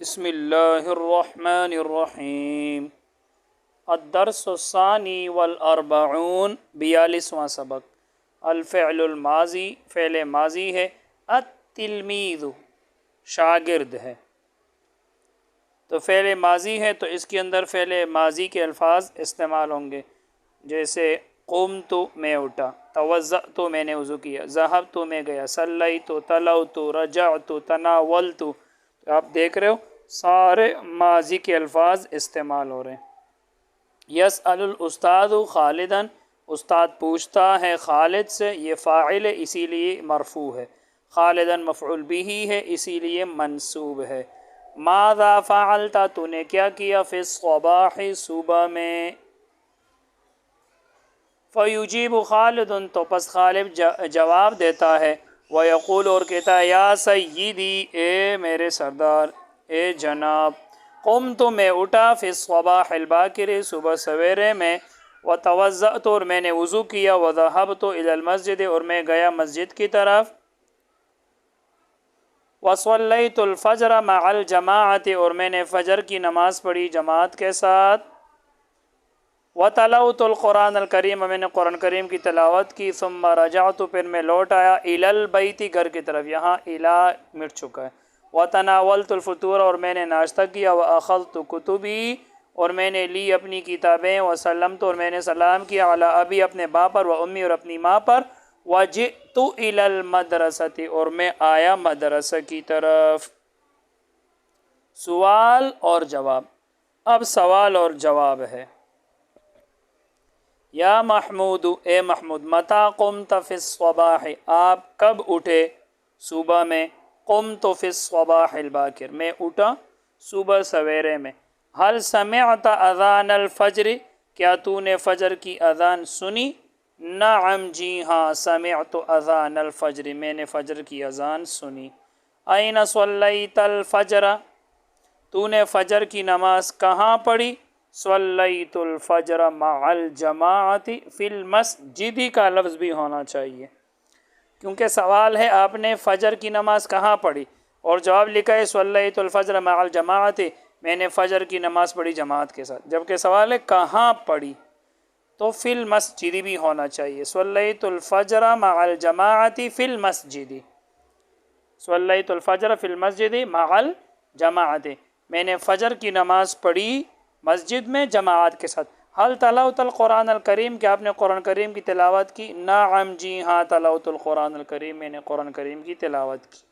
بسم اللہ الرحمن الرحیم الدرس الثانی والاربعون 42واں سبق الفعل الماضی فعل ماضی ہے التلمیذ شاگرد ہے تو فعل ماضی ہے تو اس کے اندر فعل ماضی کے الفاظ استعمال ہوں گے جیسے قمت میں اٹھا توضأت میں نے وضو کیا ذهبت میں گیا صلیت تلوت رجعت تناولت آپ دیکھ رہے ہو سارے ماضی کے الفاظ استعمال ہو رہے ہیں یسأل الاستاذ خالدا استاد پوچھتا ہے خالد سے یہ فاعل ہے اسی لیے مرفوع ہے خالدا مفعول بھی ہے اسی لیے منصوب ہے ماذا فعلت تو نے کیا کیا فی الصباح صبح میں فیجیب خالد تو پس خالد جواب دیتا ہے ویقول اور کہتا ہے یا سیدی اے میرے سردار اے جناب قمت میں اٹھا فی الصباح الباکر صبح سویرے میں وتوضأت اور میں نے وضو کیا وذهبت الی المسجد اور میں گیا مسجد کی طرف وصلیت الفجر مع الجماعت اور میں نے فجر کی نماز پڑھی جماعت کے ساتھ وتلوت القرآن الکریم میں نے قرآن کریم کی تلاوت کی ثم رجعت پھر میں لوٹ آیا الی البیت گھر کی طرف یہاں الی مٹ چکا ہے وتناولت الفطور اور میں نے ناشتہ کیا واخذت کتبی اور میں نے لی اپنی کتابیں وسلمت اور میں نے سلام کیا علی ابی اپنے باپ پر و امی اور اپنی ماں پر وجئت الی المدرسۃ اور میں آیا مدرسہ کی طرف سوال اور جواب اب سوال اور جواب ہے یا محمود اے محمود متی قمت فی الصباح آپ کب اٹھے صبح میں قمت فی الصباح الباکر میں اٹھا صبح سویرے میں هل سمعت اذان الفجر کیا تو نے فجر کی اذان سنی نعم جی ہاں سمعت اذان الفجر میں نے فجر کی اذان سنی این صلیت الفجر تو نے فجر کی نماز کہاں پڑھی صلیت الفجر مع الجماعت فی المسجد کا لفظ بھی ہونا چاہیے کیونکہ سوال ہے آپ نے فجر کی نماز کہاں پڑھی اور جواب لکھا ہے صلیت الفجر مع الجماعت میں نے فجر کی نماز پڑھی جماعت کے ساتھ جبکہ سوال ہے کہاں پڑھی تو فی المسجد بھی ہونا چاہیے صلیت الفجر مع الجماعت فی المسجد صلیت الفجر فی المسجد مع الجماعت میں نے فجر کی نماز پڑھی مسجد میں جماعت کے ساتھ حل تلاوت القرآن الکریم کہ آپ نے قرآن کریم کی تلاوت کی نعم جی ہاں تلاوت القرآن الکریم میں نے قرآن کریم کی تلاوت کی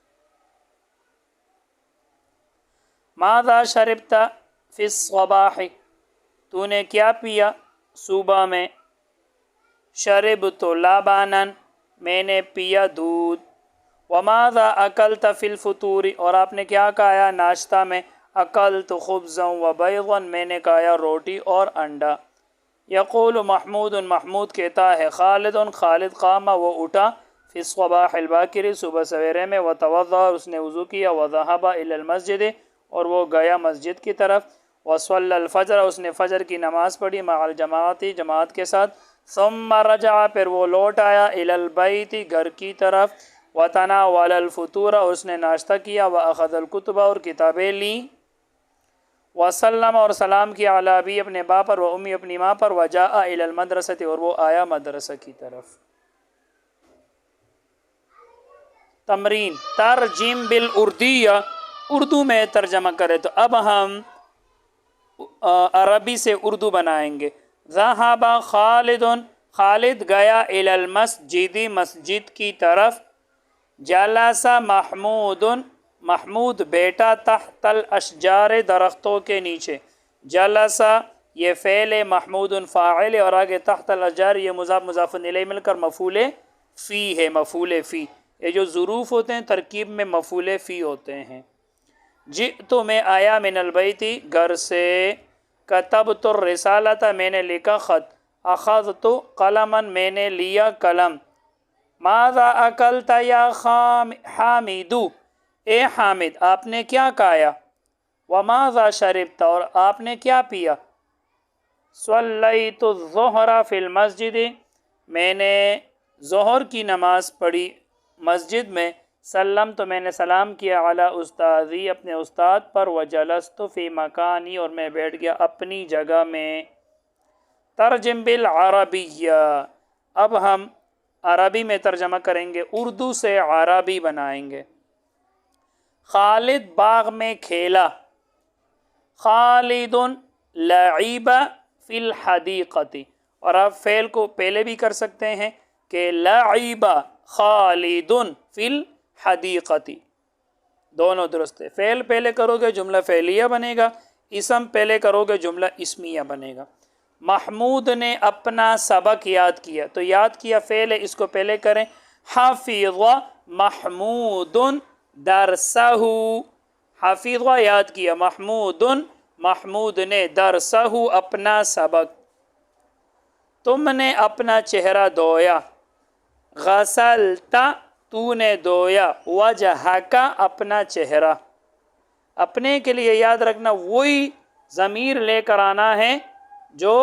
ماذا شربت فی الصباح تو نے کیا پیا صبح میں شربت لبنا میں نے پیا دودھ وماذا اکلت فی الفطور اور آپ نے کیا کھایا ناشتہ میں اکلت خبزا وبیضا میں نے کھایا روٹی اور انڈا یقول محمود محمود کہتا ہے خالد قام وہ اٹھا فی الصباح الباکر صبح سویرے میں وتوضا اس نے وضو کیا وذهب الی المسجد اور وہ گیا مسجد کی طرف وصلی الفجر اس نے فجر کی نماز پڑھی مع الجماعت جماعت کے ساتھ ثم رجع پھر وہ لوٹ آیا الی البیت گھر کی طرف وتناول الفطور اس نے ناشتہ کیا واخذ الکتب اور کتابیں لی وسلم اور سلام کیا علی ابی اپنے باپ پر و امی اپنی ماں پر وجاء الی المدرسۃ اور وہ آیا مدرسہ کی طرف تمرین ترجم بالاردیہ اردو میں ترجمہ کرے تو اب ہم عربی سے اردو بنائیں گے ذهب خالد گیا الی المسجد مسجد کی طرف جلس محمود بیٹا تحت الاشجار درختوں کے نیچے جلسہ یہ فعل محمود فاعل اور آگے تحت الاشجار یہ مضاف الیہ مل کر مفعول فی ہے مفعول فی یہ جو ظروف ہوتے ہیں ترکیب میں مفعول فی ہوتے ہیں جئت میں آیا من البیت گھر سے کتبت الرسالۃ میں نے لکھا خط اخذت قلما میں نے لیا قلم ماذا اکلت یا حامد اے حامد آپ نے کیا کھایا وماذا شربت اور آپ نے کیا پیا صلیت الظہر فی المسجد میں نے ظہر کی نماز پڑھی مسجد میں सल्लम तो मैंने सलाम किया अला उस्तादी अपने उस्ताद पर, वजलस्तु फी मकानी और मैं बैठ गया अपनी जगह में। तर्जम बिल अरबिया, अब हम अरबी में तर्जमा करेंगे, उर्दू से अरबी बनाएंगे। खालिद बाग में खेला, खालिदुन लईबा फिल हदीक़ती, और आप फ़ेल को पहले भी कर सकते हैं कि लईबा खालिदुन फिल हदीक़ती, दोनों दुरुस्त है। फ़ेल पहले करोगे जुमला फ़ेलिया बनेगा, इसम पहले करोगे जुमला इस्मिया बनेगा। महमूद ने अपना सबक याद किया, तो याद किया फ़ेल है, इसको पहले करें। हफ़िज़ महमूदुन दरसहु, हफ़िज़ याद किया, महमूदुन महमूद ने, दरसहु अपना सबक। तुमने अपना चेहरा धोया, गसलता तूने धोया, वजहका अपना चेहरा। अपने के लिए याद रखना वही ज़मीर लेकर आना है जो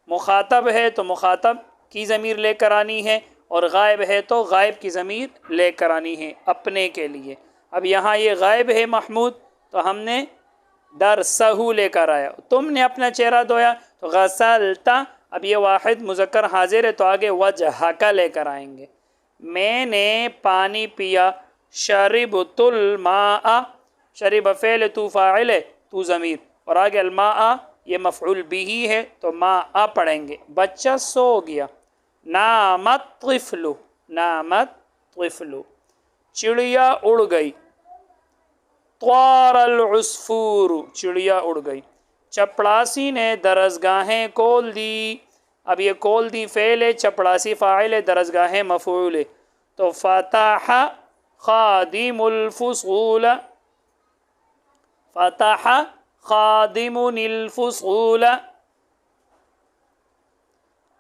मुखातब है तो मुखातब की ज़मीर लेकर आनी है, और गायब है तो गायब की ज़मीर लेकर आनी है अपने के लिए। अब यहाँ ये गायब है महमूद, तो हमने दरसहु लेकर आया। तुमने अपना चेहरा धोया तो गसलता, अब ये वाहिद मुज़क्कर हाजिर है तो आगे वजहका लेकर आएंगे। मैंने पानी पिया, शरिबतुल माआ, शरिब फ़ेल तू फ़ाइल है, तू ज़मीर, और आगे अलमाआ ये मफ़ऊल बिही है तो माआ पढ़ेंगे। बच्चा सो गया, नामत तिफ़लु, नामत तिफ़लु, चिड़िया उड़ गई, त्वारल उस्फूर, चिड़िया उड़ गई। चपड़ासी ने दरसगाहें खोल दी, अब ये खोल दी फ़ेल है, चपड़ासी फ़ाइल है, दरसगाहें मफ़ऊल है, तो फ़तह खादिमुल फ़ुसूल, फ़तह खादिमुनिल फ़ुसूल,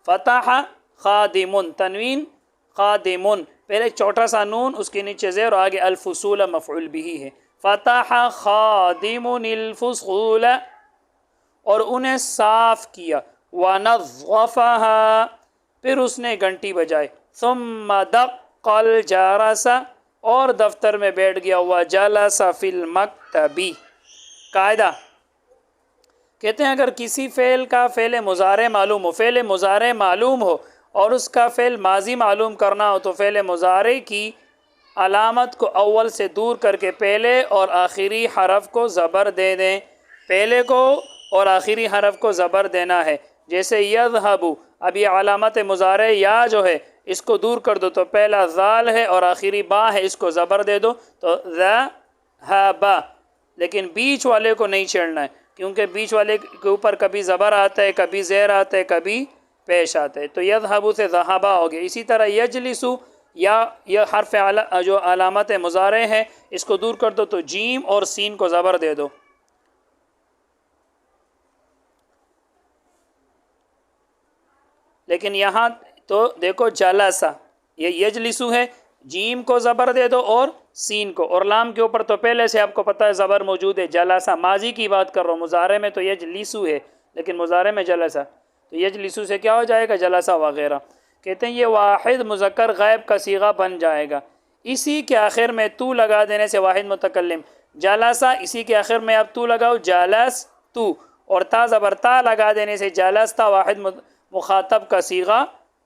फ़तह खादिमुन, तनवीन खादिमुन, पहले छोटा सा नून उसके नीचे ज़ेर और आगे अल-फ़ुसूल मफ़ऊल बिही है। फ़तह खादिमुनिल फ़ुसूल, और उन्हें साफ़ किया। वनज़्ज़फ़हा, फिर उसने घंटी बजाई। सुम्मा दक़्क़ल जरसा, और दफ्तर में बैठ गया। वजलस फ़िल मक्तबी। कायदा कहते हैं अगर किसी फ़ेल का फ़ेल मुज़ारे मालूम हो, फ़ेल मुज़ारे मालूम हो और उसका फ़ेल माजी मालूम करना हो, तो फ़ेल मुज़ारे की अलामत को अव्वल से दूर करके पहले और आखिरी हरफ को ज़बर दे दें। पहले को और आखिरी हरफ को ज़बर देना है, जैसे यज़हबु, अब ये अलामत मुज़ारे या जो है इसको दूर कर दो, तो पहला ज़ाल है और आखिरी बा है, इसको ज़बर दे दो तो ज़हबा। लेकिन बीच वाले को नहीं छेड़ना है, क्योंकि बीच वाले के ऊपर कभी ज़बर आता है, कभी ज़ेर आता है, कभी पेश आता है, तो यज़हबु से ज़हबा हो गया। इसी तरह यजलिसु, या यह हर्फ जो अलामत मुज़ारे है इसको दूर कर दो तो जीम और सीन को ज़बर दे दो। लेकिन यहाँ तो देखो जलसा, ये यजलिसु है, जीम को ज़बर दे दो और सीन को, और लाम के ऊपर तो पहले से आपको पता है ज़बर मौजूद है। जलसा माजी की बात कर रहा हूँ, मुज़ारे में तो यजलिसु है लेकिन मुज़ारे में जलसा, तो यजलिसु से क्या हो जाएगा, जलसा वगैरह। कहते हैं ये वाहिद मुज़क्कर गायब का सीगा बन जाएगा। इसी के आखिर में तू लगा देने से वाहिद मुतकल्लिम, जलसा, इसी के आखिर में आप तू लगाओ, जलस तू, और ता ज़बर ता लगा देने से जलस्ता वाहिद मुखातब का सीगा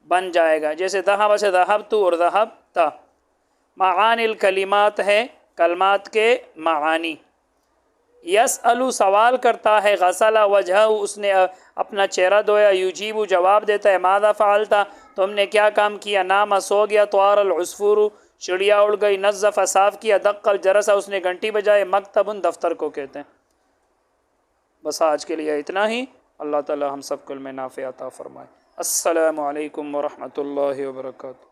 बन जाएगा। जैसे दहब से दहब तू और दहब ता। मानिल कलिमात है कलमात के मानी। यसअलु सवाल करता है, गसला वजह उसने अपना चेहरा धोया, युजीबु जवाब देता है, मादा फ़अलता तुमने क्या काम किया, नामा सो गया, त्वारल उस्फूरु चिड़िया उड़ गई, नज़्ज़फ़ साफ़ किया, दक्कल जरसा उसने घंटी बजाए, मकतबुन दफ्तर को कहते हैं। बस आज के लिए इतना ही। अल्लाह ताला हम सब को इल्म नाफ़िअ अता फ़रमाए। अस्सलामु अलैकुम व रहमतुल्लाहि व बरकातुहू।